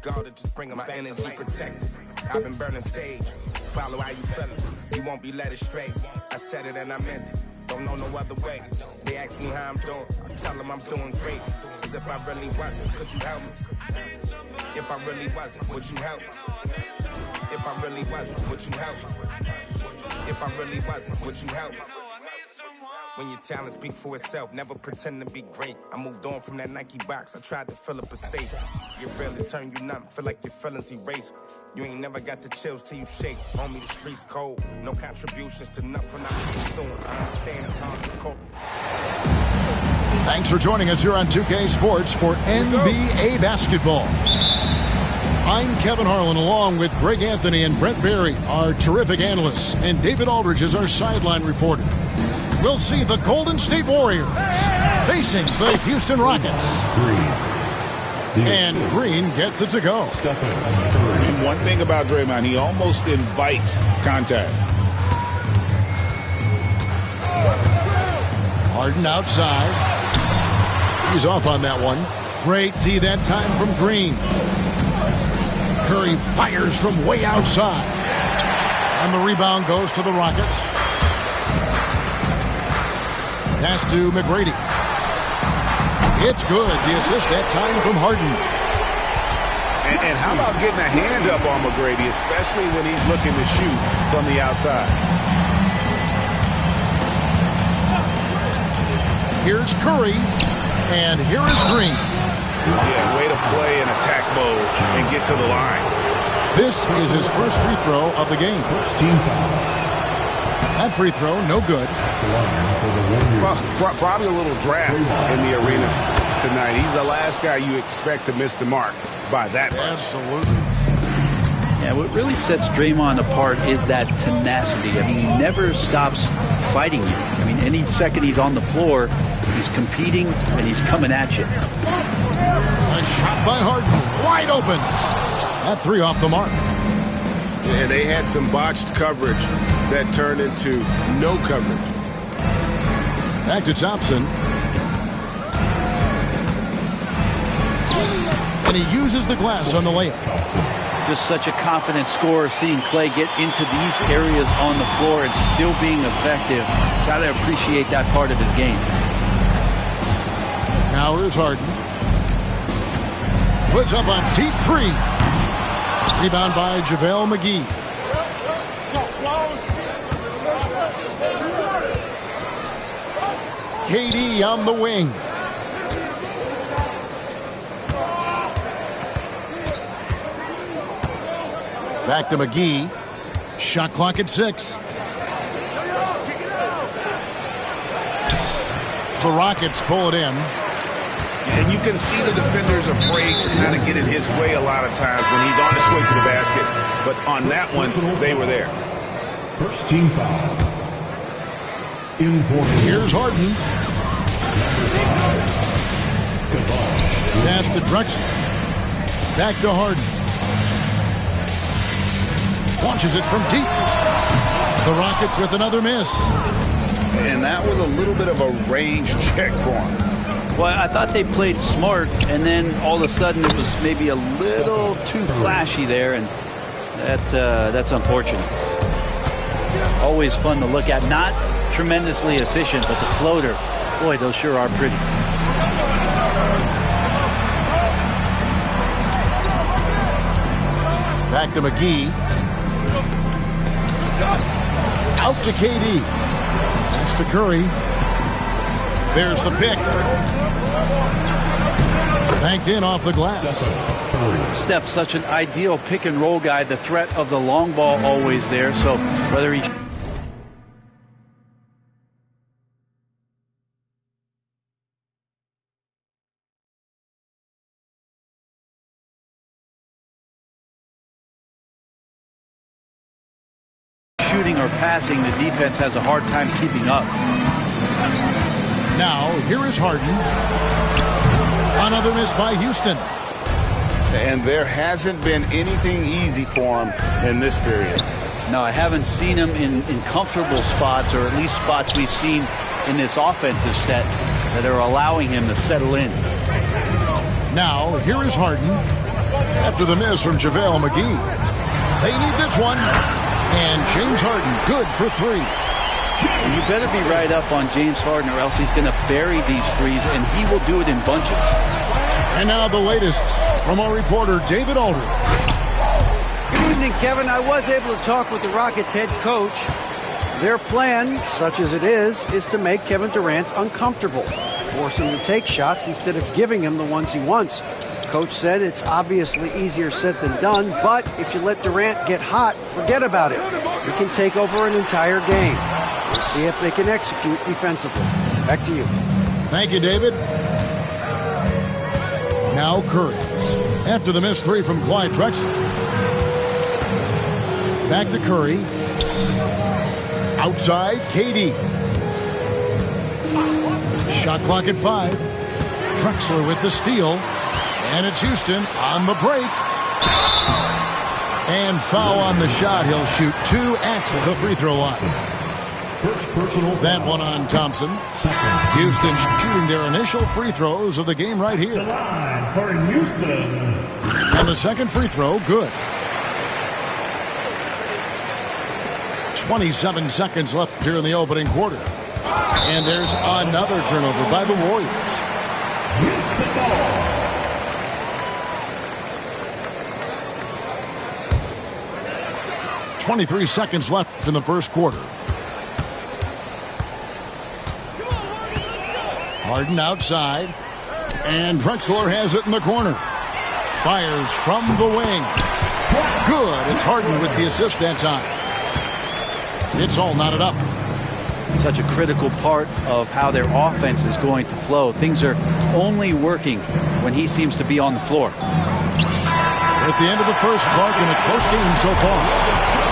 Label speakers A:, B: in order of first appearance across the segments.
A: guarded, just bring them my back. Energy protected. I've been burning sage. Follow how you feeling. You won't be led astray. I said it and I meant it. Don't know no other way. They ask me how I'm doing. I tell them I'm doing great. Cause if I really wasn't, could you help me? If I really wasn't, would you help me? If I really wasn't, would you help me? If I really wasn't, would you help me? When your talent speak for itself, never pretend to be great. I moved on from that Nike box, I tried to fill up a safe. You really turn you numb, feel like your feelings erase. You ain't never got the chills till you shake. Homie, the streets cold, no contributions to nothing I consume. I understand it's hard to cope.
B: Thanks for joining us here on 2K Sports for NBA basketball. I'm Kevin Harlan along with Greg Anthony and Brent Barry, our terrific analysts, and David Aldridge is our sideline reporter. We'll see the Golden State Warriors facing the Houston Rockets. And Green gets it to go.
C: And one thing about Draymond, he almost invites contact.
B: Harden outside. He's off on that one. Great D that time from Green. Curry fires from way outside. And the rebound goes to the Rockets. Pass to McGrady. It's good. The assist that time from Harden.
C: And how about getting a hand up on McGrady, especially when he's looking to shoot from the outside.
B: Here's Curry. And here is Green.
C: Yeah, way to play in attack mode and get to the line.
B: This is his first free throw of the game. That free throw, no good.
C: Probably a little draft in the arena tonight. He's the last guy you expect to miss the mark by that much.
B: Absolutely.
D: Yeah, what really sets Draymond apart is that tenacity. I mean, he never stops fighting you. I mean, any second he's on the floor, he's competing and he's coming at you.
B: A shot by Harden, wide open. That three off the mark.
C: And they had some botched coverage that turned into no coverage.
B: Back to Thompson. And he uses the glass on the layup.
D: Just such a confident scorer, seeing Clay get into these areas on the floor and still being effective. Got to appreciate that part of his game.
B: Now here's Harden. Puts up a deep three. Rebound by JaVale McGee. KD on the wing. Back to McGee. Shot clock at 6. The Rockets pull it in.
C: And you can see the defenders afraid to kind of get in his way a lot of times when he's on his way to the basket. But on that one, they were there.
E: First team foul.
B: Here's Harden. Pass to Drexler. Back to Harden. Launches it from deep. The Rockets with another miss.
C: And that was a little bit of a range check for him.
D: Well, I thought they played smart, and then all of a sudden it was maybe a little too flashy there, and that's unfortunate. Always fun to look at. Not tremendously efficient, but the floater, boy, those sure are pretty.
B: Back to McGee. Out to KD. That's to Curry. There's the pick. Banked in off the glass.
D: Steph, such an ideal pick and roll guy. The threat of the long ball always there. So whether he shooting or passing, the defense has a hard time keeping up.
B: Now, here is Harden. Another miss by Houston.
C: And there hasn't been anything easy for him in this period.
D: No, I haven't seen him in comfortable spots, or at least spots we've seen in this offensive set that are allowing him to settle in.
B: Now, here is Harden. after the miss from JaVale McGee. They need this one. And James Harden good for 3.
D: You better be right up on James Harden or else he's going to bury these threes, and he will do it in bunches.
B: And now the latest from our reporter, David Aldridge.
F: Good evening, Kevin. I was able to talk with the Rockets head coach. Their plan, such as it is to make Kevin Durant uncomfortable. Force him to take shots instead of giving him the ones he wants. Coach said it's obviously easier said than done, but if you let Durant get hot, forget about it. He can take over an entire game. We'll see if they can execute defensively. Back to you.
B: Thank you, David. Now Curry. After the missed 3 from Clyde Drexler. Back to Curry. Outside, KD. Shot clock at 5. Drexler with the steal. And it's Houston on the break. And foul on the shot. He'll shoot 2 at the free throw line. That one on Thompson. Houston shooting their initial free throws of the game right here.
E: For Houston.
B: And the second free throw, good. 27 seconds left here in the opening quarter. And there's another turnover by the Warriors.
E: Houston ball.
B: .23 seconds left in the first quarter. Harden outside. And Drexler has it in the corner. Fires from the wing. Good. It's Harden with the assist that time. It's all knotted up.
D: Such a critical part of how their offense is going to flow. Things are only working when he seems to be on the floor.
B: At the end of the first, Clark, in a close game so far.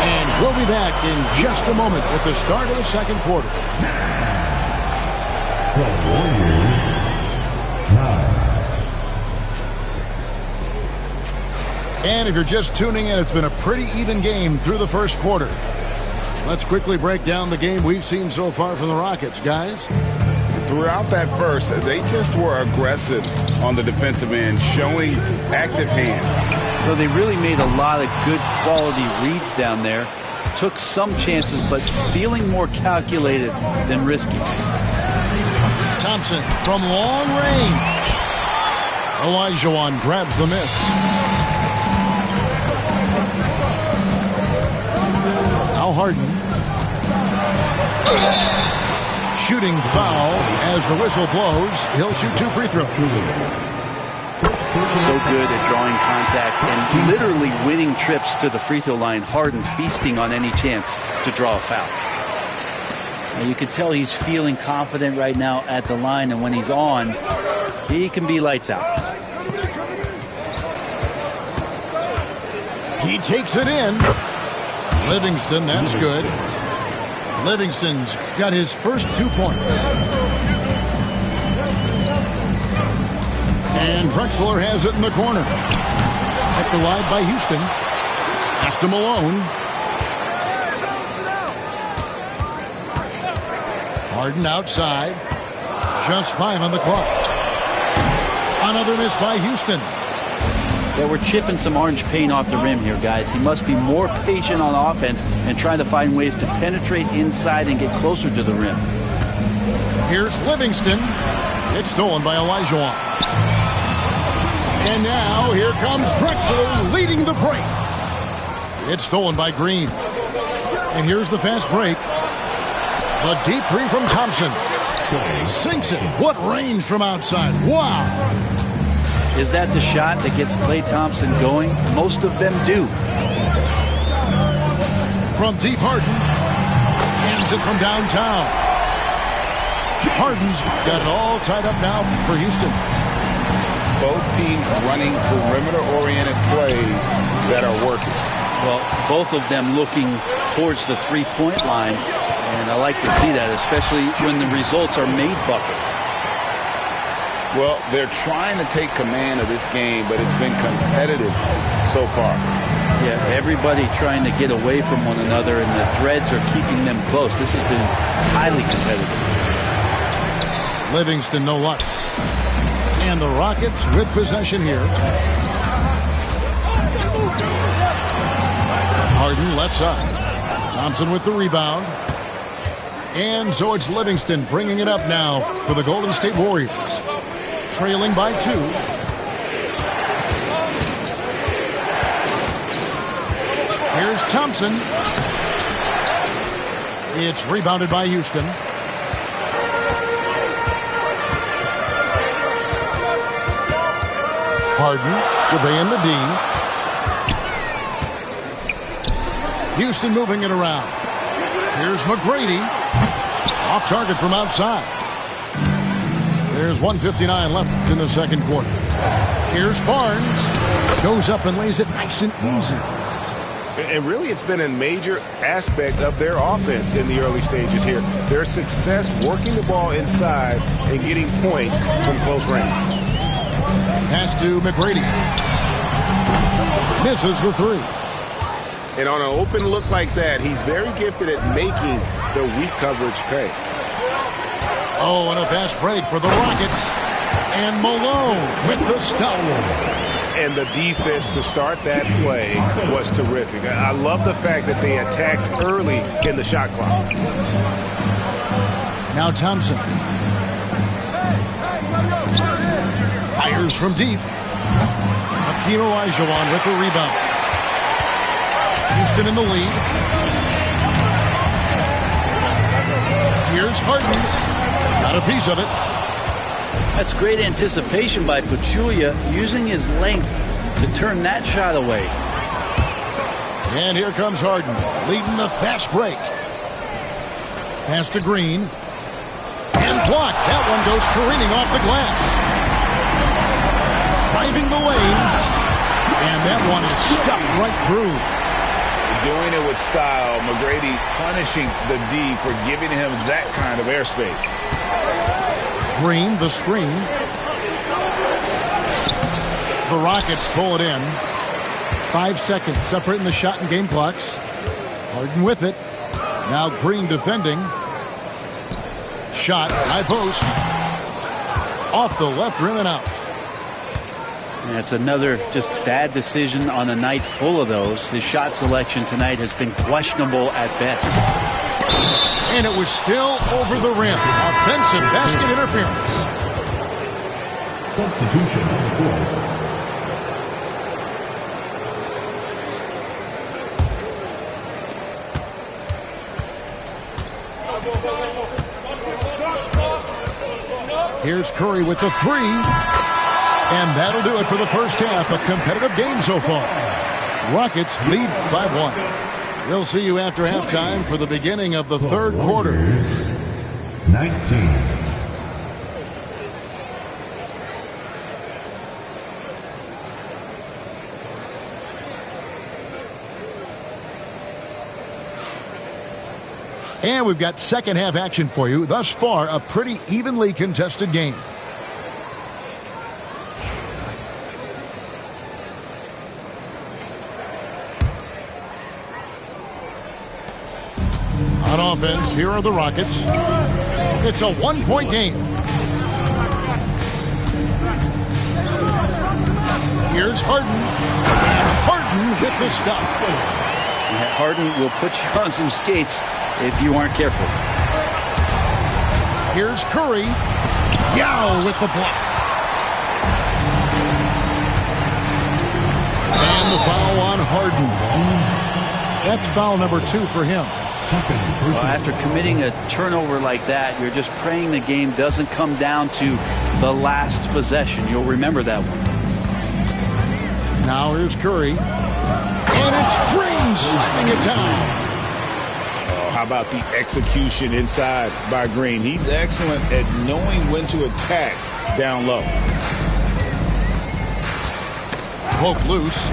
B: And we'll be back in just a moment with the start of the second quarter.
E: The Warriors 9.
B: And if you're just tuning in, it's been a pretty even game through the first quarter. Let's quickly break down the game we've seen so far from the Rockets, guys.
C: Throughout that first, they just were aggressive on the defensive end, showing active hands.
D: So they really made a lot of good quality reads down there. Took some chances, but feeling more calculated than risky.
B: Thompson from long range. Olajuwon grabs the miss. Now Harden. Shooting foul as the whistle blows. He'll shoot 2 free throws.
D: So good at drawing contact and literally winning trips to the free throw line. Harden feasting on any chance to draw a foul. Now you can tell he's feeling confident right now at the line, and when he's on, he can be lights out.
B: He takes it in. Livingston, that's good. Livingston's got his first 2 points. And Drexler has it in the corner. Kept alive by Houston. Pass to Malone. Harden outside. Just 5 on the clock. Another miss by Houston.
D: Yeah, we're chipping some orange paint off the rim here, guys. He must be more patient on offense and trying to find ways to penetrate inside and get closer to the rim.
B: Here's Livingston. It's stolen by Olajuwon. And now here comes Drexler leading the break. It's stolen by Green. And here's the fast break. A deep 3 from Thompson. Sinks it. What range from outside. Wow.
D: Is that the shot that gets Klay Thompson going? Most of them do.
B: From deep, Harden. Hands it from downtown. Harden's got it all tied up now for Houston.
C: Both teams running perimeter-oriented plays that are working.
D: Well, both of them looking towards the three-point line, and I like to see that, especially when the results are made buckets.
C: Well, they're trying to take command of this game, but it's been competitive so far.
D: Yeah, everybody trying to get away from one another, and the threads are keeping them close. This has been highly competitive.
B: Livingston, no luck. And the Rockets with possession here. Harden left side. Thompson with the rebound. And so it's Livingston bringing it up now for the Golden State Warriors. Trailing by 2. Here's Thompson. It's rebounded by Houston. Harden surveying the D. Houston moving it around. Here's McGrady. Off target from outside. There's 1:59 left in the second quarter. Here's Barnes. Goes up and lays it nice and easy.
C: And really, it's been a major aspect of their offense in the early stages here. Their success working the ball inside and getting points from close range.
B: Pass to McGrady. Misses the 3.
C: And on an open look like that, he's very gifted at making the weak coverage pay.
B: Oh, and a fast break for the Rockets. And Malone with the stop.
C: And the defense to start that play was terrific. I love the fact that they attacked early in the shot clock.
B: Now Thompson. Fires from deep. Hakeem Olajuwon with the rebound. Houston in the lead. Here's Harden. Got a piece of it.
D: That's great anticipation by Pachulia, using his length to turn that shot away.
B: And here comes Harden, leading the fast break. Pass to Green. And blocked. That one goes careening off the glass. Driving the lane. And that one is stuffed right through.
C: Doing it with style. McGrady punishing the D for giving him that kind of airspace.
B: Green, the screen. The Rockets pull it in. 5 seconds separating the shot and game clocks. Harden with it. Now Green defending. Shot, high post. Off the left rim and out.
D: That's another just bad decision on a night full of those. His shot selection tonight has been questionable at best.
B: And it was still over the rim. Offensive basket interference.
E: Substitution on the court.
B: Here's Curry with the 3. And that'll do it for the first half. A competitive game so far. Rockets lead 5-1. We'll see you after halftime for the beginning of the third quarter.
E: 19.
B: And we've got second half action for you. Thus far, a pretty evenly contested game. On offense, here are the Rockets. It's a one-point game. Here's Harden. And Harden with the stuff.
D: Harden will put you on some skates if you aren't careful.
B: Here's Curry. Yao with the block. And the foul on Harden. That's foul number 2 for him.
D: Well, after committing a turnover like that, you're just praying the game doesn't come down to the last possession. You'll remember that one.
B: Now here's Curry. And it's Green slamming it down.
C: How about the execution inside by Green? He's excellent at knowing when to attack down low.
B: Poke loose.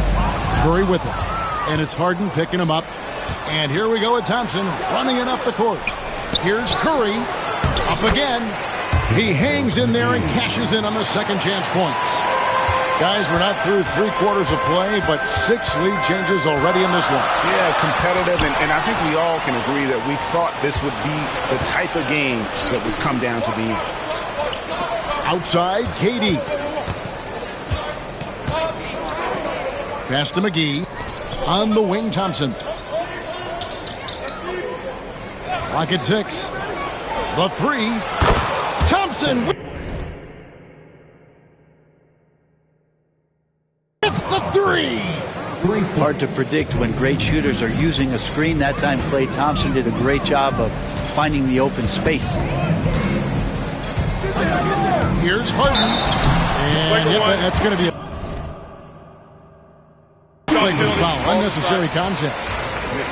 B: Curry with it. And it's Harden picking him up. And here we go with Thompson running it up the court. Here's Curry. Up again. He hangs in there and cashes in on the second chance points. Guys, we're not through 3 quarters of play, but 6 lead changes already in this one.
C: Yeah, competitive, and I think we all can agree that we thought this would be the type of game that would come down to the end.
B: Outside, KD. Pass to McGee. On the wing, Thompson. Rocket 6. The 3. Thompson with the 3.
D: Hard to predict when great shooters are using a screen. That time Klay Thompson did a great job of finding the open space.
B: Here's Harden. And yep, that's going to be a flagrant foul. Unnecessary contact.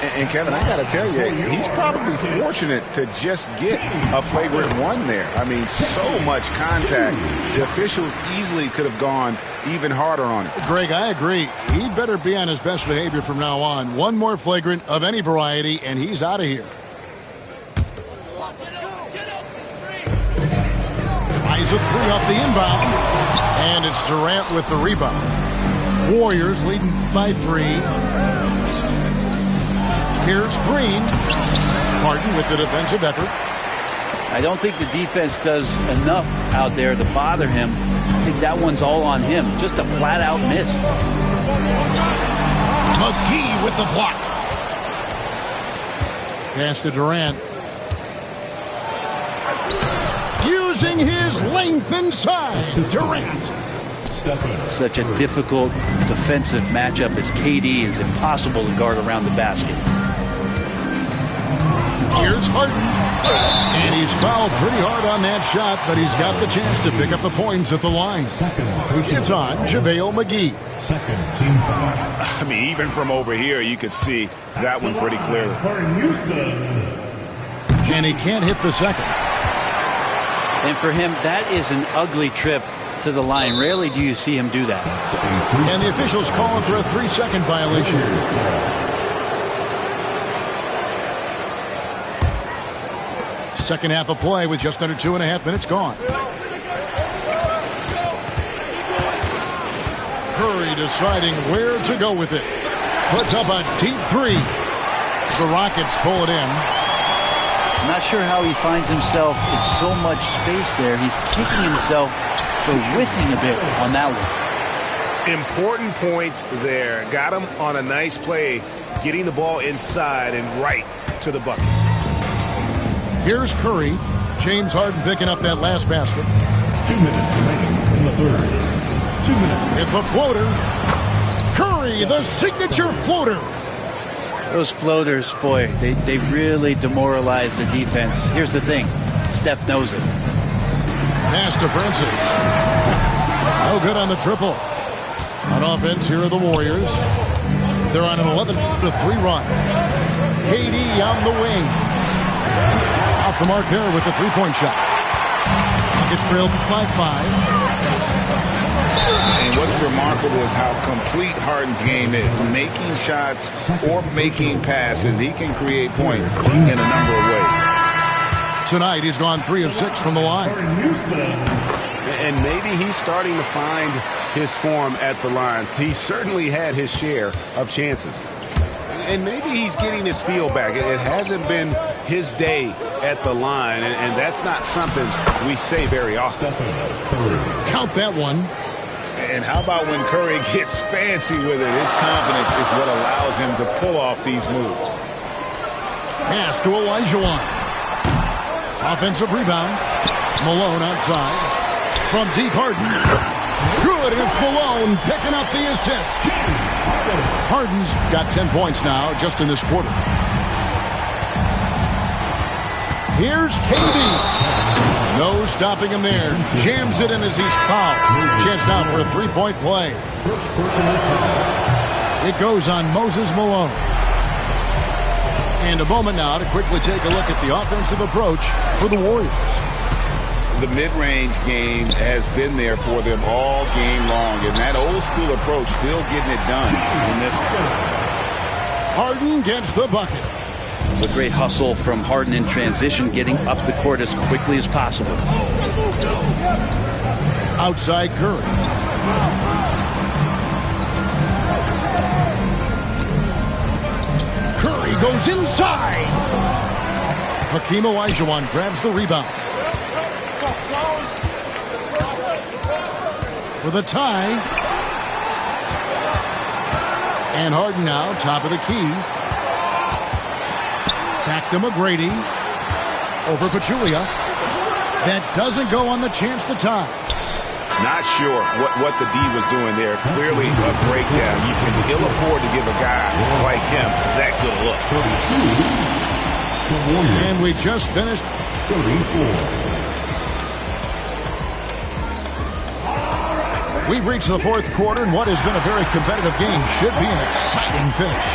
C: And Kevin, I got to tell you, he's probably fortunate to just get a flagrant one there. I mean, so much contact. The officials easily could have gone even harder on it.
B: Greg, I agree. He'd better be on his best behavior from now on. One more flagrant of any variety, and he's out of here. Tries a 3 off the inbound, and it's Durant with the rebound. Warriors leading by 3. Here's Green. Harden with the defensive effort.
D: I don't think the defense does enough out there to bother him. I think that one's all on him. Just a flat-out miss.
B: McGee with the block. Pass to Durant. Using his length inside. Durant.
D: Such a difficult defensive matchup as KD is impossible to guard around the basket.
B: Here's Harden. And he's fouled pretty hard on that shot, but he's got the chance to pick up the points at the line. It's on JaVale McGee.
C: I mean, even from over here, you could see that one pretty clearly.
B: And he can't hit the second.
D: And for him, that is an ugly trip to the line. Rarely do you see him do that.
B: And the officials calling for a 3-second violation. Second half of play with just under 2.5 minutes gone. Curry deciding where to go with it. Puts up a deep 3. The Rockets pull it in.
D: I'm not sure how he finds himself in so much space there. He's kicking himself for whiffing a bit on that one.
C: Important points there. Got him on a nice play, getting the ball inside and right to the bucket.
B: Here's Curry. James Harden picking up that last basket.
E: 2 minutes remaining in the third. 2 minutes.
B: Hit the floater. Curry, the signature floater.
D: Those floaters, boy, they really demoralize the defense. Here's the thing. Steph knows it.
B: Pass to Francis. No good on the triple. On offense, here are the Warriors. They're on an 11-3 run. KD on the wing. Off the mark there with the three-point shot. It's trailed by 5.
C: And what's remarkable is how complete Harden's game is. Making shots or making passes, he can create points in a number of ways.
B: Tonight, he's gone 3 of 6 from the line.
C: And maybe he's starting to find his form at the line. He certainly had his share of chances. And maybe he's getting his feel back. It hasn't been his day at the line, and that's not something we say very often.
B: Count that one.
C: And how about when Curry gets fancy with it? His confidence is what allows him to pull off these moves.
B: Pass to Olajuwon. Offensive rebound. Malone outside. From deep, Harden. Good, it's Malone picking up the assist. Harden's got 10 points now just in this quarter. Here's KD. No stopping him there. Jams it in as he's fouled. Chance now for a three-point play. It goes on Moses Malone. And a moment now to quickly take a look at the offensive approach for the Warriors.
C: The mid-range game has been there for them all game long, and that old-school approach still getting it done in this one.
B: Harden gets the bucket.
D: The great hustle from Harden in transition, getting up the court as quickly as possible.
B: Outside Curry. Curry goes inside. Hakeem Olajuwon grabs the rebound. For the tie. And Harden now, top of the key. Back to McGrady. over Pachulia. That doesn't go on the chance to tie.
C: Not sure what the D was doing there. Clearly a breakdown. You can ill afford to give a guy like him that good a look.
B: And we just finished.
E: 34.
B: We've reached the fourth quarter, and what has been a very competitive game should be an exciting finish.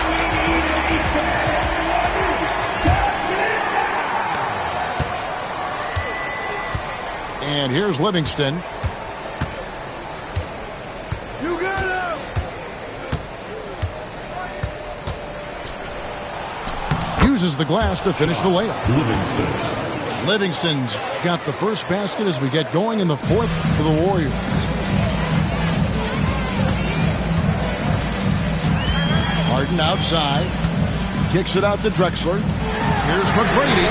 B: And here's Livingston.
E: You got him!
B: Uses the glass to finish the layup.
E: Livingston.
B: Livingston's got the first basket as we get going in the fourth for the Warriors. Harden outside. Kicks it out to Drexler. Here's McGrady.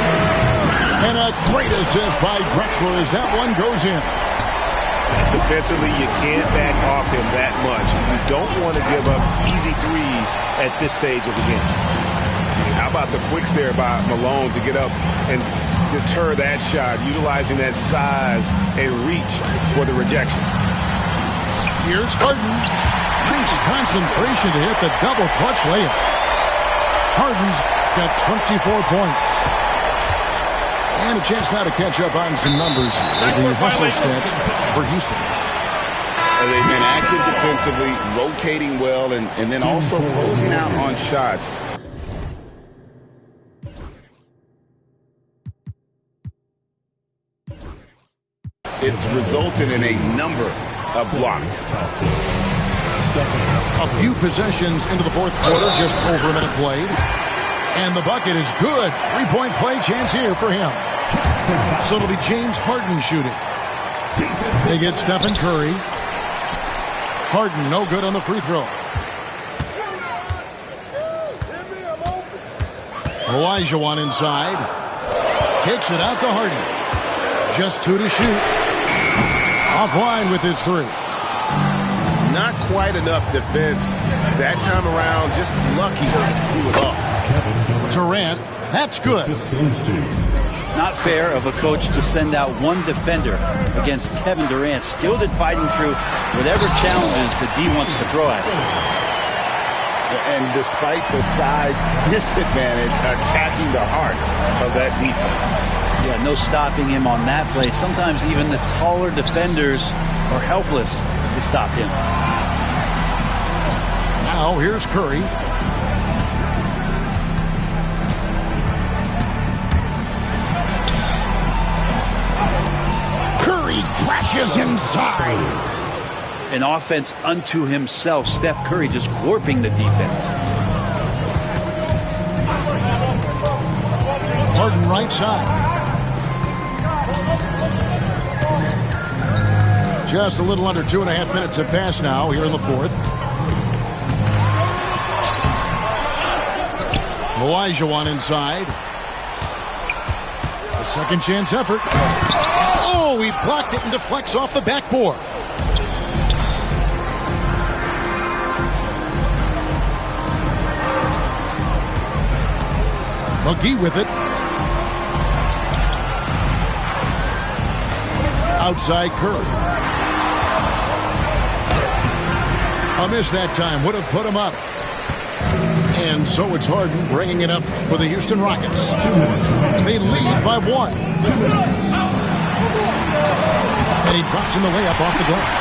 B: And a great assist by Drexler as that one goes in.
C: Defensively, you can't back off him that much. You don't want to give up easy threes at this stage of the game. How about the quicks there by Malone to get up and deter that shot, utilizing that size and reach for the rejection.
B: Here's Harden. Nice concentration to hit the double clutch layup. Harden's got 24 points. And a chance now to catch up on some numbers. The hustle stats for Houston.
C: They've been active defensively, rotating well, and then also closing out on shots. It's resulted in a number of blocks.
B: A few possessions into the fourth quarter, just over a minute played. And the bucket is good. Three-point play chance here for him. So it'll be James Harden shooting. They get Stephen Curry. Harden no good on the free throw. Olajuwon inside. Kicks it out to Harden. Just 2 to shoot. Offline with his 3.
C: Not quite enough defense that time around. Just lucky he was off.
B: Durant, that's good.
D: Not fair of a coach to send out one defender against Kevin Durant, skilled at fighting through whatever challenges the D wants to throw at him.
C: And despite the size disadvantage, attacking the heart of that defense.
D: Yeah, no stopping him on that play. Sometimes even the taller defenders are helpless to stop him.
B: Now here's Curry. Crashes inside.
D: An offense unto himself. Steph Curry just warping the defense.
B: Harden right side. Just a little under 2.5 minutes have passed now here in the fourth. Olajuwon inside. A second chance effort. Oh, he blocked it and deflects off the backboard. McGee with it. Outside Curry. A miss that time. Would have put him up. And so it's Harden bringing it up for the Houston Rockets. They lead by 1. And he drops in the layup off the glass.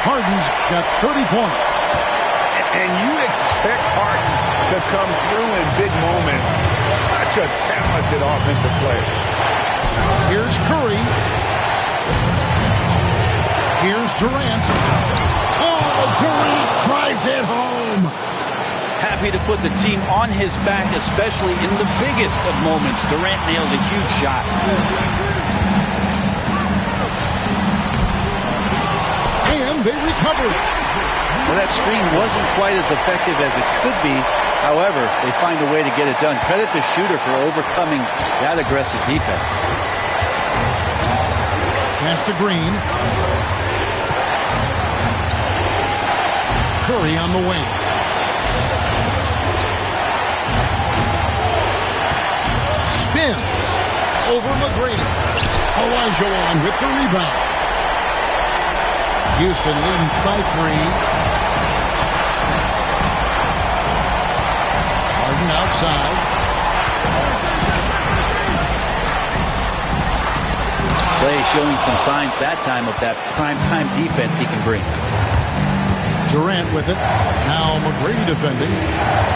B: Harden's got 30 points.
C: And you expect Harden to come through in big moments. Such a talented offensive player.
B: Here's Curry. Here's Durant. Oh, Durant drives it home.
D: Happy to put the team on his back, especially in the biggest of moments. Durant nails a huge shot.
B: And they recovered.
D: Well, that screen wasn't quite as effective as it could be. However, they find a way to get it done. Credit the shooter for overcoming that aggressive defense.
B: Pass to Green. Curry on the wing. Spins. over McGrady. Olajuwon with the rebound. Houston leading by 3. Harden outside.
D: Clay showing some signs that time of that prime-time defense he can bring.
B: Durant with it. Now McGrady defending.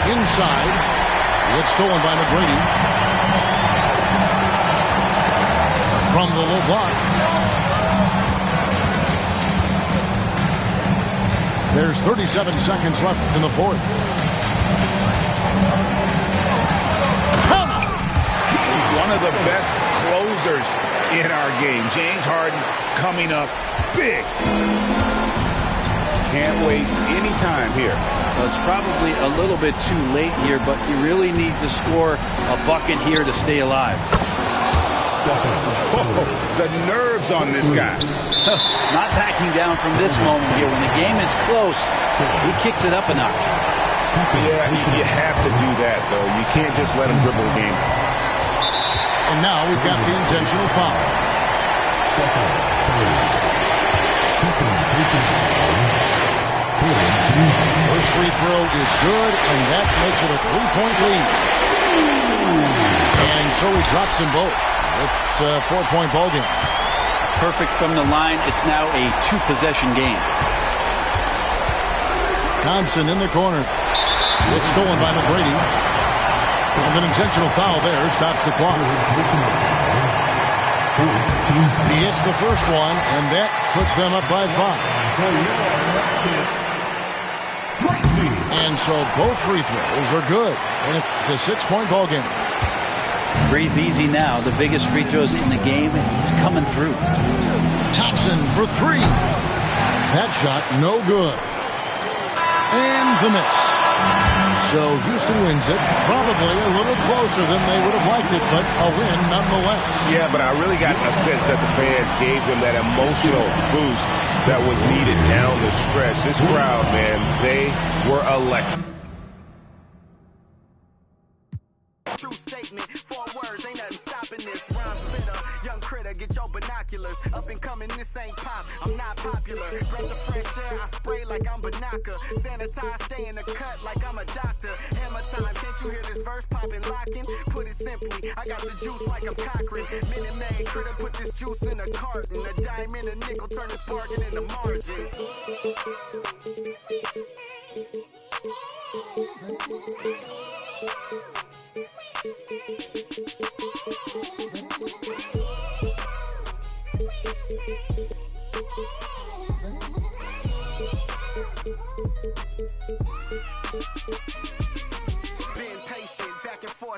B: Inside. It's stolen by McGrady. From the low block. There's 37 seconds left in the fourth.
C: One of the best closers in our game. James Harden coming up big. Can't waste any time here.
D: Well, it's probably a little bit too late here, but you really need to score a bucket here to stay alive.
C: Oh, the nerves on this guy.
D: Not backing down from this moment here. When the game is close, he kicks it up a notch.
C: Yeah, you have to do that, though. You can't just let him dribble the game.
B: And now we've got the intentional foul. First free throw is good, and that makes it a 3-point lead. And so he drops them both. It's a 4-point ball game.
D: Perfect from the line. It's now a 2-possession game.
B: Thompson in the corner. It's stolen by McGrady. And an intentional foul there stops the clock. He hits the first one, and that puts them up by 5. And so both free throws are good. And it's a 6-point ball game.
D: Breathe easy now. The biggest free throws in the game, and he's coming through.
B: Thompson for 3. That shot no good. And the miss. So Houston wins it. Probably a little closer than they would have liked it, but a win nonetheless.
C: Yeah, but I really got a sense that the fans gave them that emotional boost that was needed down the stretch. This crowd, man, they were electric.
A: True statement, 4 words, ain't nothing stopping this. Rhyme spitter, young critter, get your binoculars. Up and coming, this ain't pop, I'm not popular. Breath of fresh air, I spray like I'm Banaka. Sanitize, stay in the cut like I'm a doctor. Hammer time, can't you hear this verse popping, locking? Put it simply, I got the juice like I'm Cochran. Minute Maid, critter, put this juice in a carton. A dime and a nickel, turn this bargain into margins.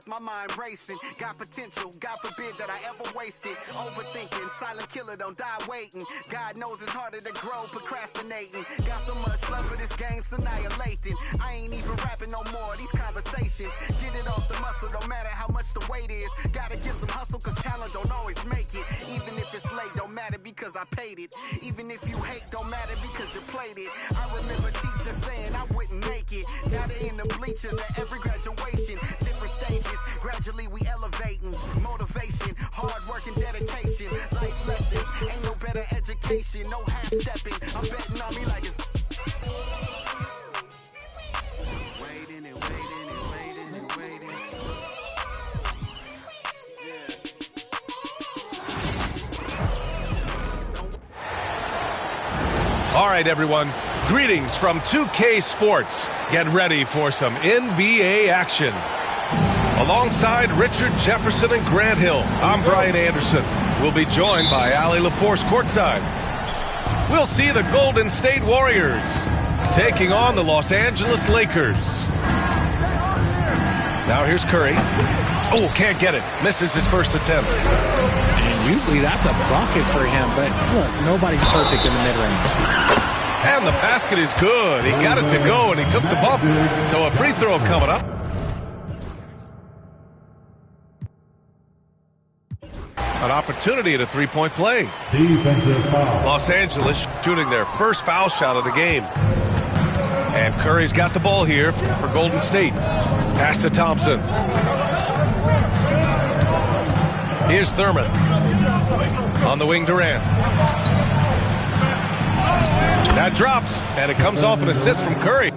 A: My mind racing, got potential, God forbid that I ever waste it. Overthinking, silent killer, don't die waiting. God knows it's harder to grow, procrastinating. Got so much love for this game, it's annihilating. I ain't even rapping no more, these conversations. Get it off the muscle, don't matter how much the weight is. Gotta get some hustle, cause talent don't always make it. Even if it's late, don't matter because I paid it. Even if you hate, don't matter because you played it. I remember teachers saying I wouldn't make it. Now they're in the bleachers at every graduation. Different stages, gradually we elevating. Motivation, hard work and dedication. Life lessons, ain't no better education. No half-stepping, I'm betting on me like it's waiting and waiting and waiting and waiting.
G: All right, everyone. Greetings from 2K Sports. Get ready for some NBA action. Alongside Richard Jefferson and Grant Hill, I'm Brian Anderson. We'll be joined by Allie LaForce courtside. We'll see the Golden State Warriors taking on the Los Angeles Lakers. Now here's Curry. Oh, can't get it. Misses his first attempt.
H: And usually that's a bucket for him, but look, nobody's perfect in the mid-range.
G: And the basket is good. He got it to go, and he took the bump. So a free throw coming up. An opportunity at a three-point play.
E: Defensive foul.
G: Los Angeles shooting their first foul shot of the game. And Curry's got the ball here for Golden State. Pass to Thompson. Here's Thurman. On the wing, Durant. That drops, and it comes off an assist from Curry.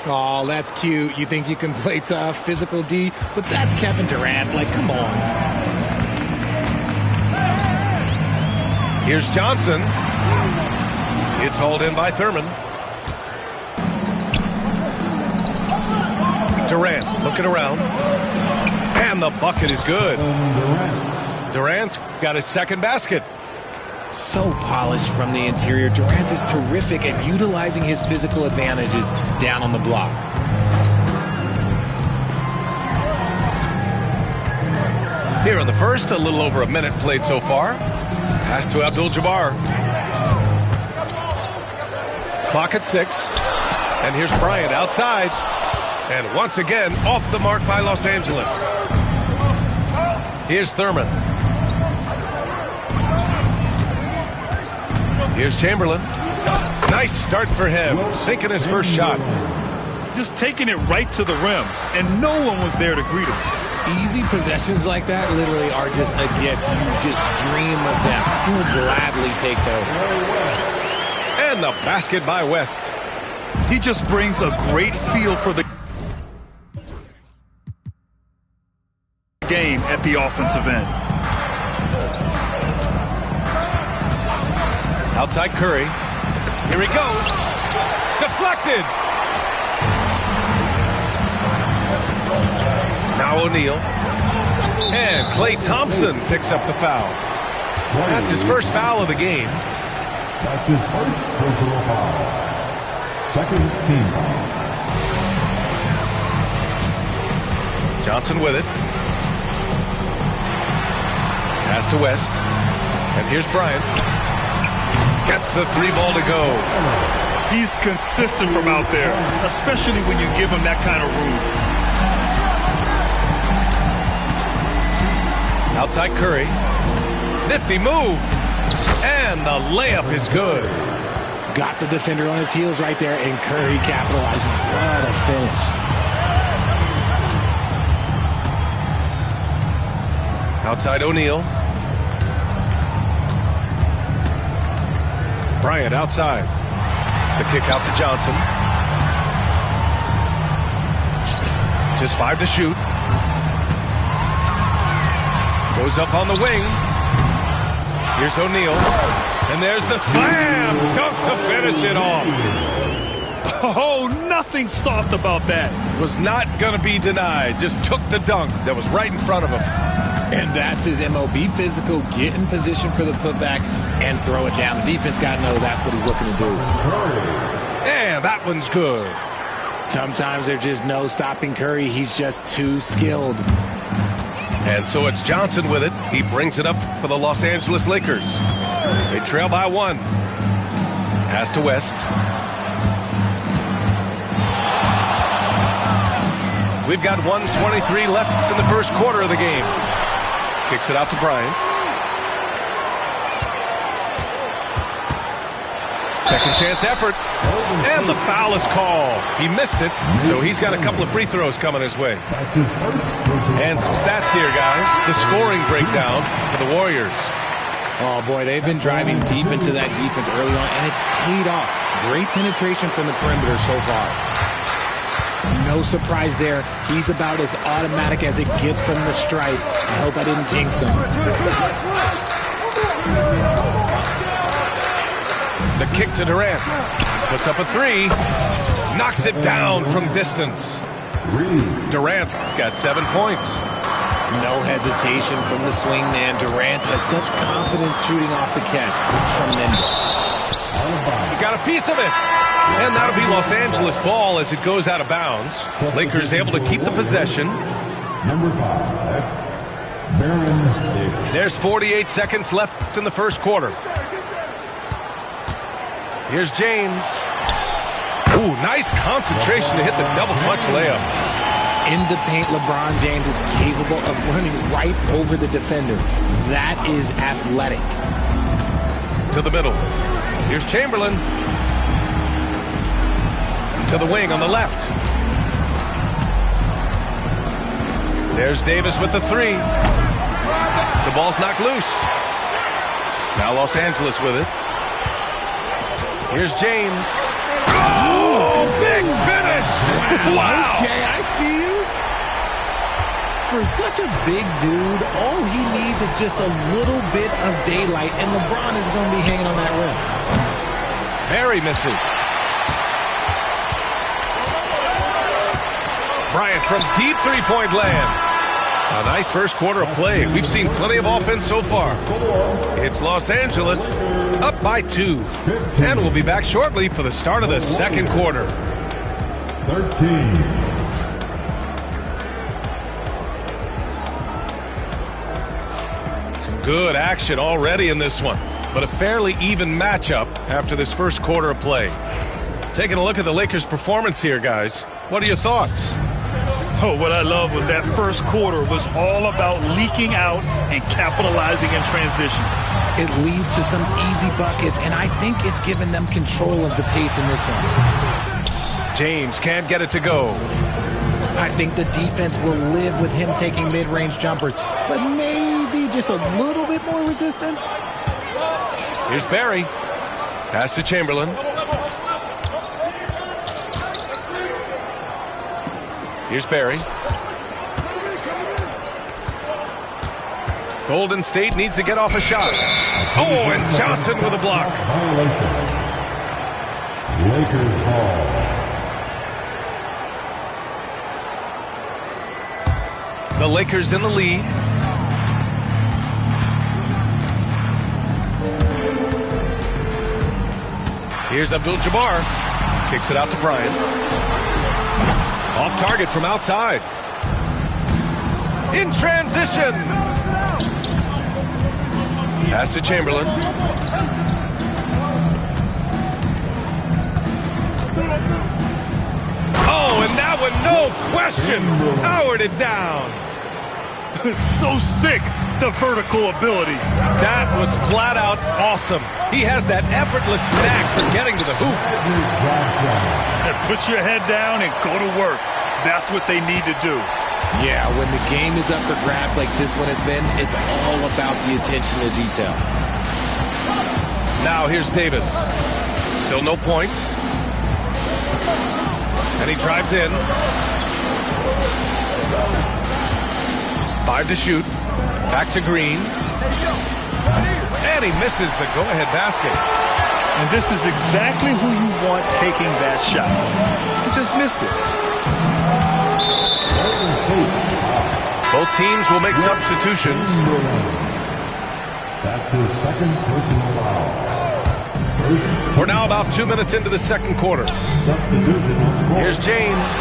H: Oh, that's cute. You think you can play tough, physical D, but that's Kevin Durant. Like, come on.
G: Here's Johnson. It's hauled in by Thurman. Durant looking around. And the bucket is good. Durant's got his second basket.
H: So polished from the interior. Durant is terrific at utilizing his physical advantages down on the block.
G: Here in the first, a little over a minute played so far. Pass to Abdul-Jabbar. Clock at 6. And here's Bryant outside. And once again, off the mark by Los Angeles. Here's Thurman. Here's Chamberlain. Nice start for him, sinking his first shot.
E: Just taking it right to the rim, and no one was there to greet him.
H: Easy possessions like that literally are just a gift. You just dream of them. You'll gladly take those.
G: And the basket by West.
E: He just brings a great feel for the game at the offensive end.
G: Outside Curry. Here he goes. Deflected. Now O'Neal. And Klay Thompson picks up the foul. That's his first foul of the game.
E: That's his first personal foul. Second team foul.
G: Johnson with it. Pass to West. And here's Bryant. Gets the three ball to go.
E: He's consistent from out there, especially when you give him that kind of room.
G: Outside Curry. Nifty move. And the layup is good.
H: Got the defender on his heels right there, and Curry capitalized. What a finish.
G: Outside O'Neal. Bryant outside. The kick out to Johnson. Just 5 to shoot. Goes up on the wing. Here's O'Neal. And there's the slam dunk to finish it off.
E: Oh, nothing soft about that.
G: Was not going to be denied. Just took the dunk that was right in front of him.
H: And that's his MO. Be physical, get in position for the putback, and throw it down. The defense got to know that's what he's looking to do.
G: And that one's good.
H: Sometimes there's just no stopping Curry. He's just too skilled.
G: And so it's Johnson with it. He brings it up for the Los Angeles Lakers. They trail by 1. Pass to West. We've got 1:23 left in the first quarter of the game. Kicks it out to Bryant. Second chance effort. And the foul is called. He missed it, so he's got a couple of free throws coming his way. And some stats here, guys. The scoring breakdown for the Warriors.
H: Oh, boy, they've been driving deep into that defense early on, and it's paid off. Great penetration from the perimeter so far. No surprise there. He's about as automatic as it gets from the stripe. I hope I didn't jinx him.
G: The kick to Durant. Puts up a 3. Knocks it down from distance. Durant's got 7 points.
H: No hesitation from the swing man. Durant has such confidence shooting off the catch. Tremendous.
G: He got a piece of it. And that'll be Los Angeles ball as it goes out of bounds. Lakers able to keep the possession.
E: Number 5, Baron Davis.
G: There's 48 seconds left in the first quarter. Here's James. Ooh, nice concentration to hit the double clutch layup.
H: In the paint, LeBron James is capable of running right over the defender. That is athletic.
G: To the middle. Here's Chamberlain. To the wing on the left. There's Davis with the three. The ball's knocked loose. Now Los Angeles with it. Here's James. Oh, big finish! Wow!
H: Okay, I see you. For such a big dude, all he needs is just a little bit of daylight, and LeBron is going to be hanging on that rim.
G: Barry misses. Bryant from deep three-point land. A nice first quarter of play. We've seen plenty of offense so far. It's Los Angeles up by 2. And we'll be back shortly for the start of the second quarter.
I: 13.
G: Some good action already in this one, but a fairly even matchup after this first quarter of play. Taking a look at the Lakers' performance here, guys. What are your thoughts?
E: Oh, what I love was that first quarter was all about leaking out and capitalizing in transition.
H: It leads to some easy buckets, and I think it's given them control of the pace in this one.
G: James can't get it to go.
H: I think the defense will live with him taking mid-range jumpers, but maybe just a little bit more resistance.
G: Here's Barry. Pass to Chamberlain. Here's Barry. Golden State needs to get off a shot. Oh, and Johnson with a block.
I: Lakers ball.
G: The Lakers in the lead. Here's Abdul-Jabbar. Kicks it out to Bryant. Off target from outside. In transition. Pass to Chamberlain. Oh, and that one, no question, powered it down.
E: So sick, the vertical ability.
G: That was flat out awesome. He has that effortless knack for getting to the hoop.
E: And put your head down and go to work. That's what they need to do.
H: Yeah, when the game is up for grabs like this one has been, it's all about the attention to detail.
G: Now here's Davis. Still no points. And he drives in. 5 to shoot. Back to Green. And he misses the go-ahead basket.
E: And this is exactly who you want taking that shot. He just missed it.
G: Both teams will make substitutions.
I: That's his second personal foul.
G: We're now about 2 minutes into the second quarter.
I: Substitution on the court.
G: Here's James.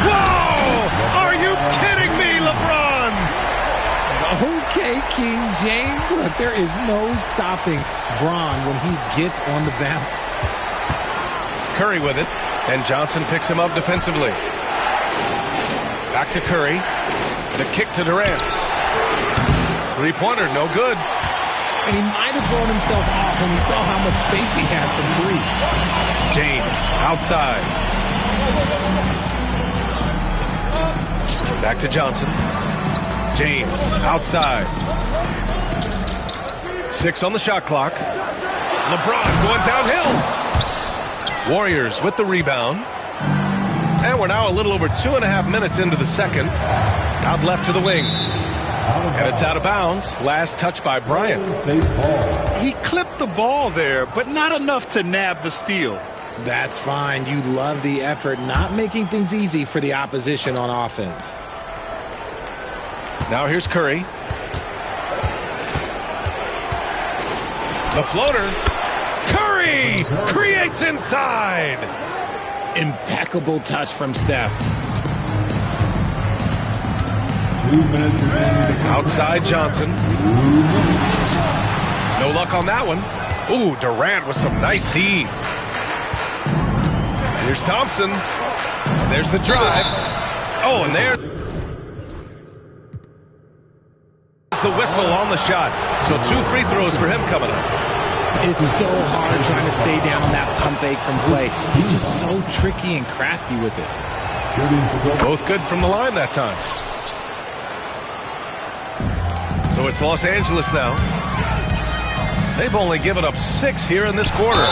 G: Whoa! Are you kidding me, LeBron?
H: Okay, King James. Look, there is no stopping Bron when he gets on the bounce.
G: Curry with it, and Johnson picks him up defensively. Back to Curry, and a kick to Durant. Three-pointer, no good.
H: And he might have thrown himself off when he saw how much space he had from three.
G: James, outside. Back to Johnson. James, outside. 6 on the shot clock. LeBron going downhill. Warriors with the rebound. And we're now a little over 2.5 minutes into the second. Out left to the wing. And it's out of bounds. Last touch by Bryant.
E: He clipped the ball there, but not enough to nab the steal.
H: That's fine. You love the effort, not making things easy for the opposition on offense.
G: Now here's Curry. The floater. Curry creates inside.
H: Impeccable touch from Steph.
I: 2 minutes remaining.
G: Outside Johnson. No luck on that one. Ooh, Durant with some nice D. Here's Thompson. And there's the drive. Oh, and there's the whistle on the shot. So 2 free throws for him coming up.
H: It's so hard trying to stay down on that pump fake from Klay. He's just so tricky and crafty with it.
G: Both good from the line that time. So it's Los Angeles now. They've only given up 6 here in this quarter.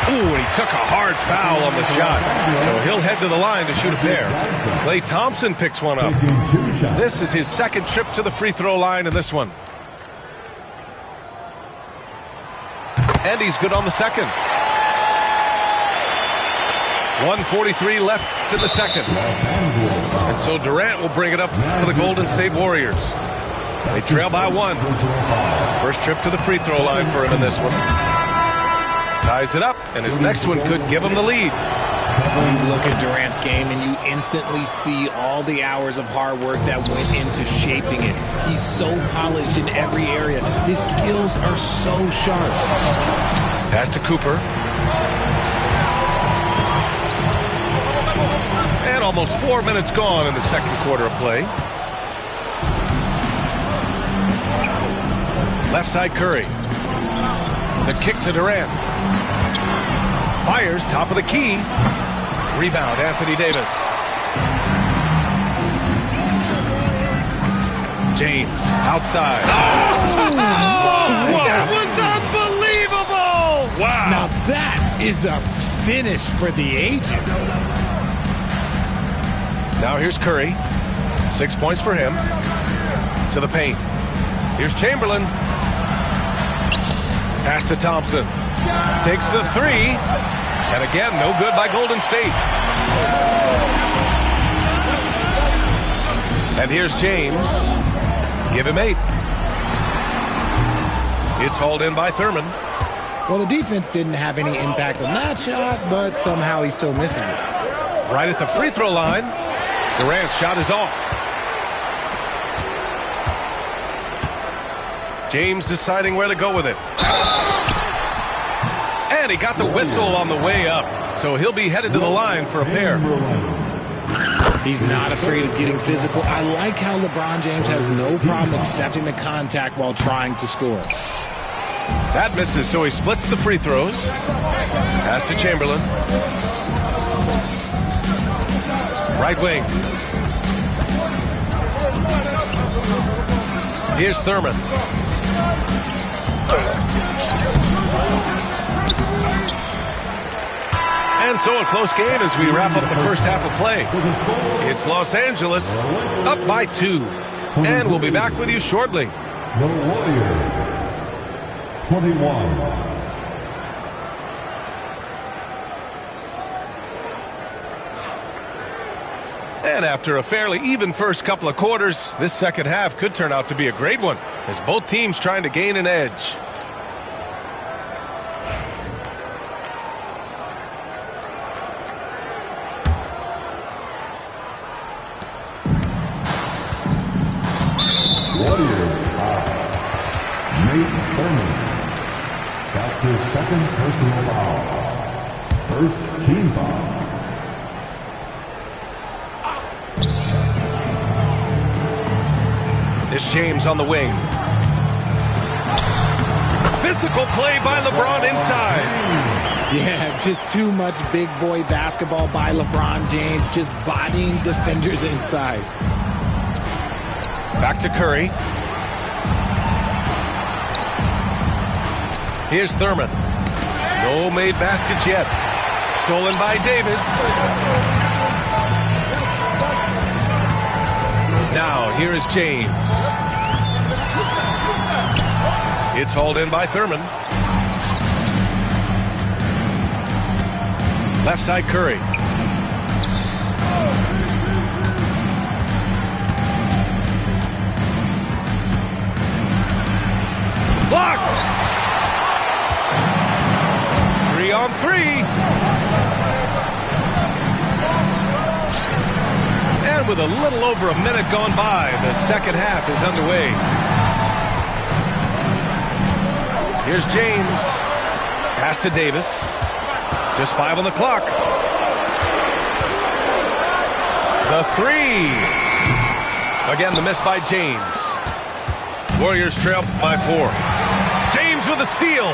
G: Ooh, and he took a hard foul on the shot. So he'll head to the line to shoot a pair. Klay Thompson picks one up. This is his second trip to the free throw line in this one. And he's good on the second. 1:43 left in the second. And so Durant will bring it up for the Golden State Warriors. They trail by 1. First trip to the free throw line for him in this one. Ties it up, and his next one could give him the lead.
H: You look at Durant's game, and you instantly see all the hours of hard work that went into shaping it. He's so polished in every area. His skills are so sharp.
G: Pass to Cooper. And almost 4 minutes gone in the second quarter of play. Left side Curry. The kick to Durant. Fires top of the key. Rebound Anthony Davis. James outside.
H: Oh,
G: that was unbelievable! Wow.
H: Now that is a finish for the ages.
G: Now here's Curry. 6 points for him. To the paint. Here's Chamberlain. Pass to Thompson. Takes the 3. And again, no good by Golden State. And here's James. Give him 8. It's hauled in by Thurman.
H: Well, the defense didn't have any impact on that shot, but somehow he still misses it.
G: Right at the free throw line. Durant's shot is off. James deciding where to go with it. And he got the whistle on the way up. So he'll be headed to the line for a pair.
H: He's not afraid of getting physical. I like how LeBron James has no problem accepting the contact while trying to score.
G: That misses, so he splits the free throws. Pass to Chamberlain. Right wing. Here's Thurman. And so a close game as we wrap up the first half of play. It's Los Angeles up by 2. And we'll be back with you shortly.
I: The Warriors, 21.
G: And after a fairly even first couple of quarters, this second half could turn out to be a great one as both teams trying to gain an edge.
I: Warriors foul. Nate Thurman. That's his second personal foul. First team foul.
G: This James on the wing. Physical play by LeBron inside.
H: Yeah, just too much big boy basketball by LeBron James, just bodying defenders inside.
G: Back to Curry. Here's Thurman. No made baskets yet. Stolen by Davis. Now, here is James. It's hauled in by Thurman. Left side Curry. Blocked! 3 on 3. And with a little over a minute gone by, the second half is underway. Here's James. Pass to Davis. Just 5 on the clock. The three. Again, the miss by James. Warriors trail by 4. James with a steal.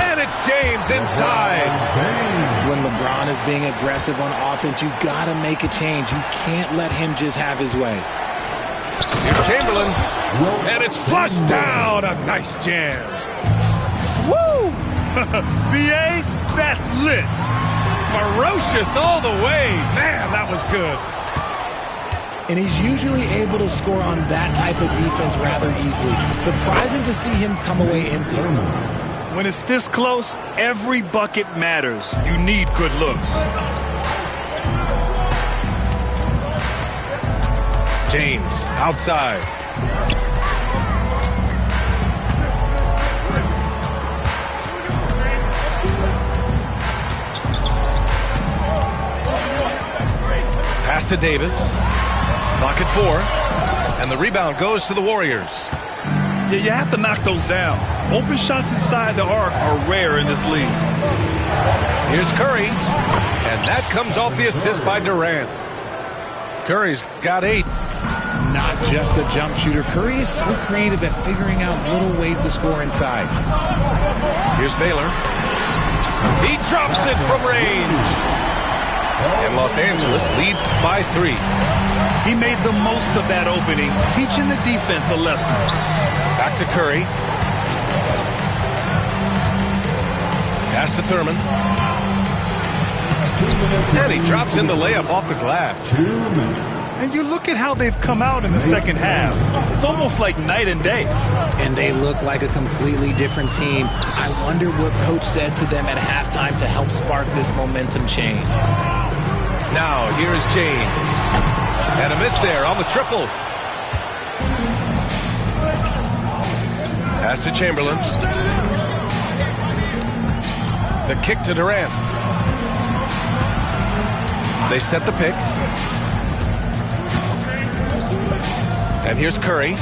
G: And it's James inside.
H: When LeBron is being aggressive on offense, you got to make a change. You can't let him just have his way.
G: Here's Chamberlain. And it's flushed down. A nice jam.
E: Woo! B.A., that's lit.
G: Ferocious all the way. Man, that was good.
H: And he's usually able to score on that type of defense rather easily. Surprising to see him come away empty.
E: When it's this close, every bucket matters. You need good looks.
G: James outside. Pass to Davis. Clock at 4. And the rebound goes to the Warriors.
E: Yeah, you have to knock those down. Open shots inside the arc are rare in this league.
G: Here's Curry. And that comes off the assist by Durant. Curry's got 8.
H: Not just a jump shooter. Curry is so creative at figuring out little ways to score inside.
G: Here's Baylor. He drops it from range. And Los Angeles leads by 3.
E: He made the most of that opening, teaching the defense a lesson.
G: Back to Curry. Pass to Thurman. And he drops in the layup off the glass.
E: And you look at how they've come out in the second half. It's almost like night and day.
H: And they look like a completely different team. I wonder what coach said to them at halftime to help spark this momentum change.
G: Now, here's James. And a miss there on the triple. Pass to Chamberlain. The kick to Durant. They set the pick. And here's Curry.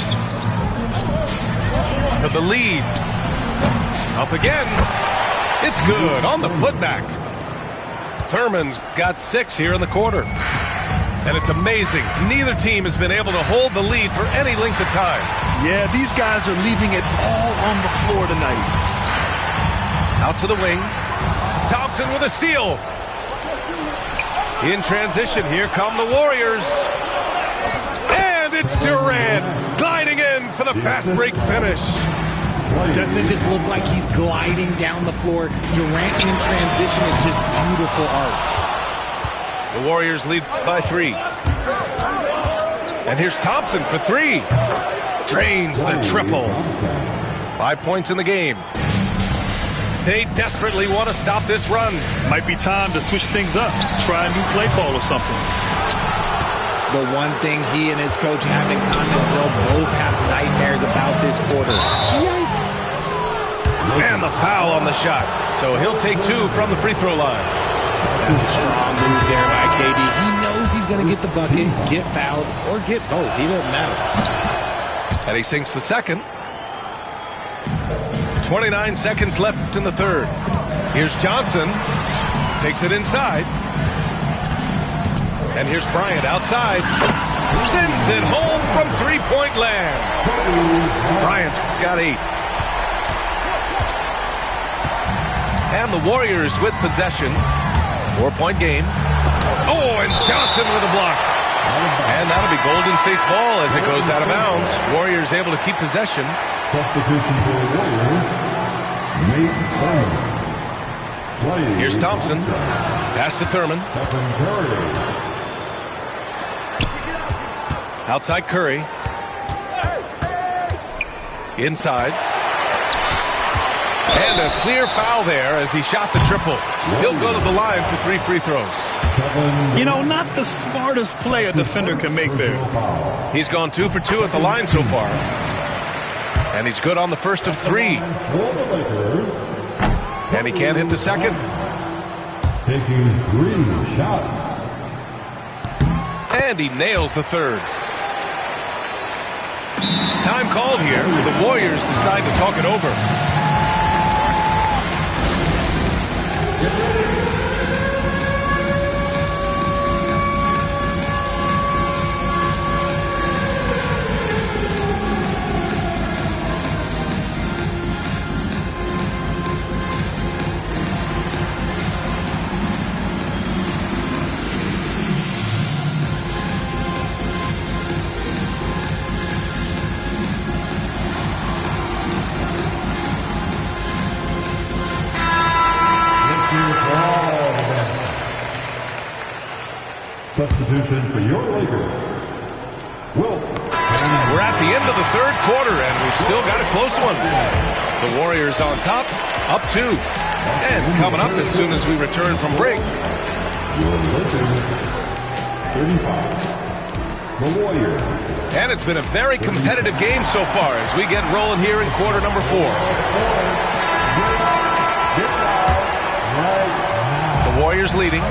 G: For the lead. Up again. It's good on the putback. Thurman's got 6 here in the quarter. And it's amazing. Neither team has been able to hold the lead for any length of time.
E: Yeah, these guys are leaving it all on the floor tonight.
G: Out to the wing. Thompson with a steal. In transition, here come the Warriors. And it's Durant gliding in for the fast break finish.
H: Doesn't it just look like he's gliding down the floor? Durant in transition is just beautiful art.
G: The Warriors lead by 3. And here's Thompson for 3. Drains the triple. 5 points in the game. They desperately want to stop this run.
E: Might be time to switch things up. Try a new play call or something.
H: The one thing he and his coach have in common, they'll both have nightmares about this quarter. Yikes.
G: And the foul on the shot. So he'll take 2 from the free throw line.
H: That's a strong move there by KD. He knows he's going to get the bucket, get fouled, or get both. He doesn't matter.
G: And he sinks the second. 29 seconds left in the third. Here's Johnson. Takes it inside. And here's Bryant outside. Sends it home from three-point land. Bryant's got 8. And the Warriors with possession. 4-point game. Oh, and Johnson with a block. And that'll be Golden State's ball as it goes out of bounds. Warriors able to keep possession.
I: Substitution for the Warriors, Nate Thurman.
G: Here's Thompson. Pass to Thurman. Outside Curry. Inside. And a clear foul there as he shot the triple. He'll go to the line for 3 free throws.
E: You know, not the smartest play a defender can make there.
G: He's gone 2 for 2 at the line so far. And he's good on the first of 3. And he can't hit the second.
I: Taking 3 shots.
G: And he nails the third. Time called here. The Warriors decide to talk it over.
I: Substitution for your Lakers. Wilt.
G: We're at the end of the third quarter, and we've still got a close one. The Warriors on top, up 2. And coming up as soon as we return from break.
I: Your Lakers, 35. The Warriors.
G: And it's been a very competitive game so far as we get rolling here in quarter number 4. The Warriors leading.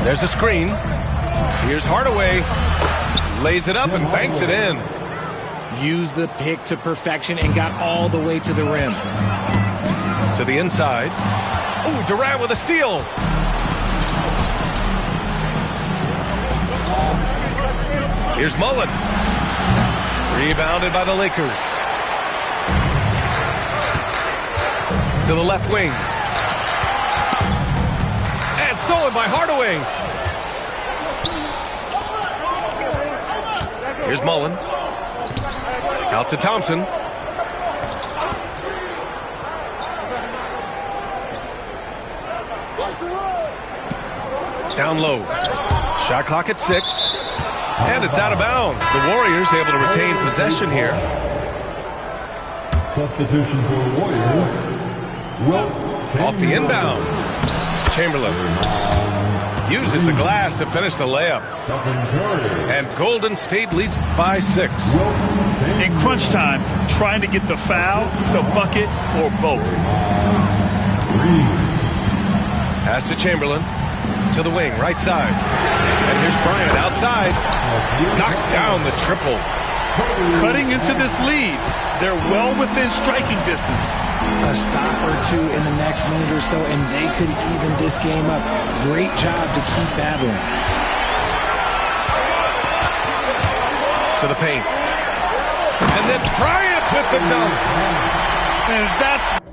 G: There's a screen. Here's Hardaway. Lays it up and banks it in.
H: Used the pick to perfection and got all the way to the rim.
G: To the inside. Oh, Durant with a steal. Here's Mullen. Rebounded by the Lakers. To the left wing. And stolen by Hardaway. Here's Mullen. Out to Thompson. Down low. Shot clock at 6. And it's out of bounds. The Warriors able to retain possession here.
I: Substitution for the Warriors. Wilt.
G: Off the inbound. Chamberlain uses the glass to finish the layup. And Golden State leads by 6.
E: In crunch time, trying to get the foul, the bucket, or both.
G: Pass to Chamberlain. To the wing, right side. And here's Bryant outside. Knocks down the triple.
E: Cutting into this lead. They're well within striking distance.
H: A stop or two in the next minute or so, and they could even this game up. Great job to keep battling.
G: To the paint. And then Bryant with the dunk.
E: And that's...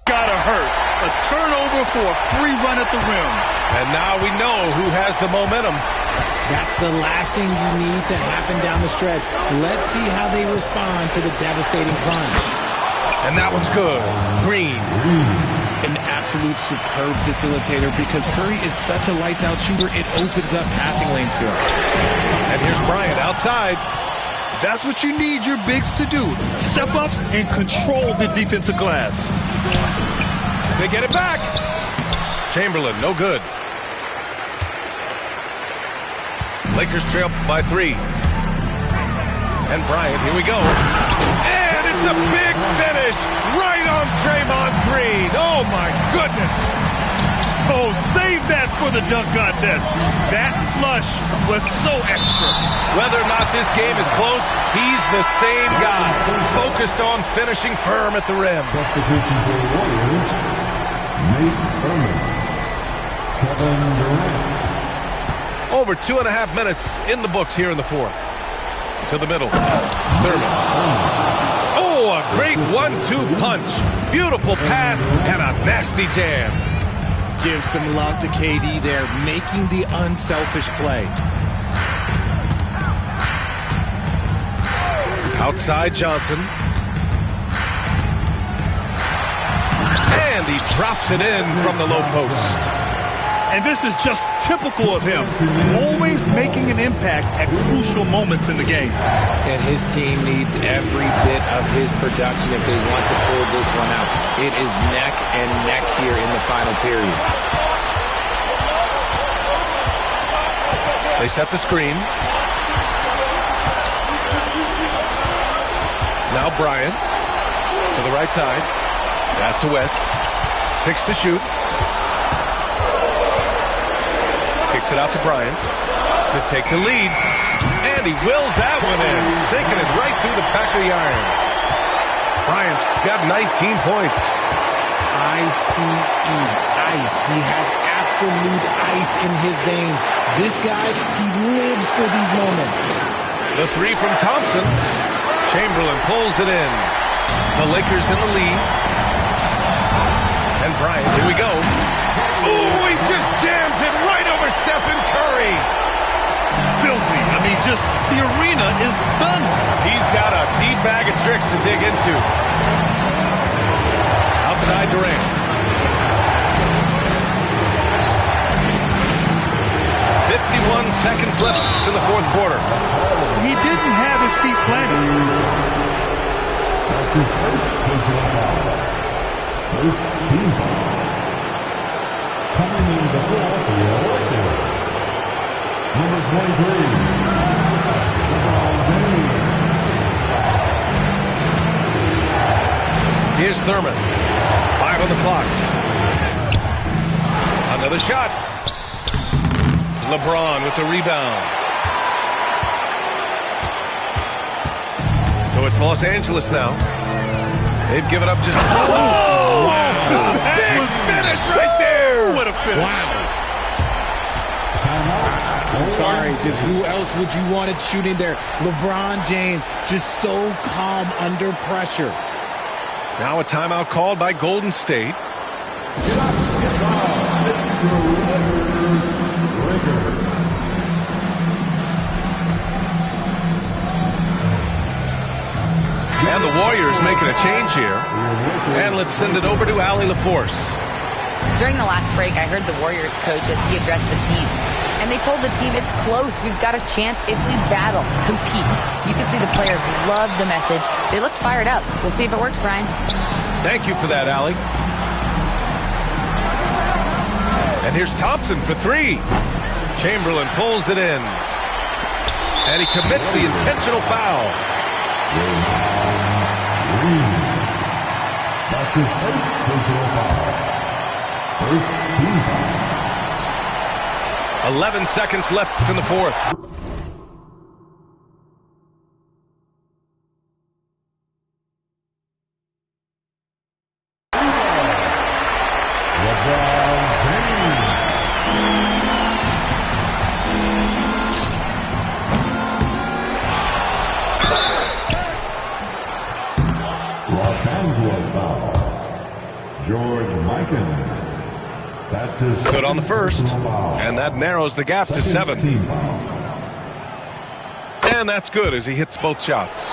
E: gotta hurt. A turnover for a free run at the rim.
G: And now we know who has the momentum.
H: That's the last thing you need to happen down the stretch. Let's see how they respond to the devastating plunge.
G: And that one's good. Green.
H: An absolute superb facilitator because Curry is such a lights-out shooter, it opens up passing lanes for him.
G: And here's Bryant outside.
E: That's what you need your bigs to do. Step up and control the defensive glass.
G: They get it back. Chamberlain, no good. Lakers trail by 3. And Bryant, here we go. And it's a big finish right on Draymond Green. Oh, my goodness.
E: Oh, save that for the dunk contest. That flush was so extra.
G: Whether or not this game is close, he's the same guy, focused on finishing firm at the rim.
I: Substitution for the Warriors. Nate Thurman. Kevin Durant.
G: Over 2.5 minutes in the books here in the fourth. To the middle. Thurman. Oh, a great 1-2 punch. Beautiful pass and a nasty jam.
H: Give some love to KD there, making the unselfish play.
G: Outside Johnson. And he drops it in from the low post.
E: And this is just typical of him. Always making an impact at crucial moments in the game.
H: And his team needs every bit of his production if they want to pull this one out. It is neck and neck here in the final period.
G: They set the screen. Now Bryant to the right side. Pass to West. 6 to shoot. Kicks it out to Bryant to take the lead. And he wills that one in, sinking it right through the back of the iron. Bryant's got 19 points.
H: ICE, ice. He has absolute ice in his veins. This guy, he lives for these moments.
G: The 3 from Thompson. Chamberlain pulls it in. The Lakers in the lead. And Bryant, here we go. Oh, he just jams it right over over Stephen Curry.
E: Filthy. I mean, just the arena is stunned.
G: He's got a deep bag of tricks to dig into. Outside Durant. 51 seconds left in the fourth quarter.
E: He didn't have his feet planted.
I: That's his first personal foul. First team foul. Coming in the Philadelphia Warriors. Number 23. LeBron James.
G: Here's Thurman. 5 on the clock. Another shot. LeBron with the rebound. So it's Los Angeles now. They've given up just... Oh!
E: Wow.
G: Big finish right there!
E: What a finish.
H: Wow. I'm sorry, just who else would you want it shooting there? LeBron James, just so calm under pressure.
G: Now a timeout called by Golden State. And the Warriors making a change here. And let's send it over to Allie LaForce.
J: During the last break, I heard the Warriors coach as he addressed the team. And they told the team, it's close. We've got a chance if we battle, compete. You can see the players love the message. They look fired up. We'll see if it works, Brian.
G: Thank you for that, Allie. And here's Thompson for three. Chamberlain pulls it in. And he commits the intentional foul.
I: That's his first personal foul. First team foul.
G: 11 seconds left in the fourth.
I: Los Angeles foul. George Mikan. That's his
G: Good on the first, and that narrows the gap to 7.
I: team foul.
G: And that's good as he hits both shots.